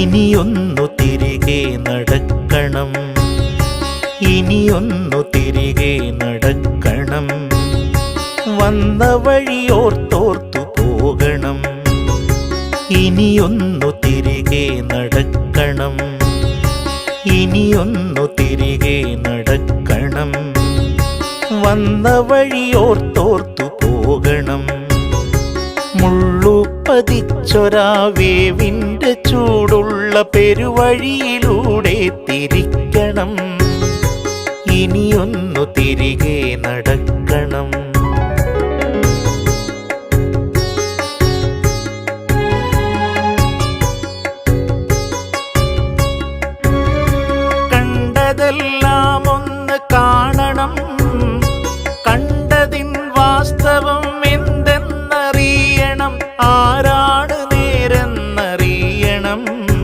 ഇനിയൊന്നു തിരികെ നടക്കണം, ഇനിയൊന്നു തിരികെ നടക്കണം. വന്ന വഴിയോർത്തോർത്തു പോകണം, ഇനിയൊന്നു തിരികെ നടക്കണം, ഇനിയൊന്നു തിരികെ നടക്കണം. വന്ന വഴിയോർത്തോർത്തു പോകണം. മുള്ളുപതിച്ചൊരാ വേവിൻ്റെ ചൂടുള്ള പെരുവഴിയിലൂടെ തിരിക്കണം, ഇനിയൊന്നു തിരികെ നടക്കണം. കണ്ടതെല്ലാം ഒന്ന് കാണണം,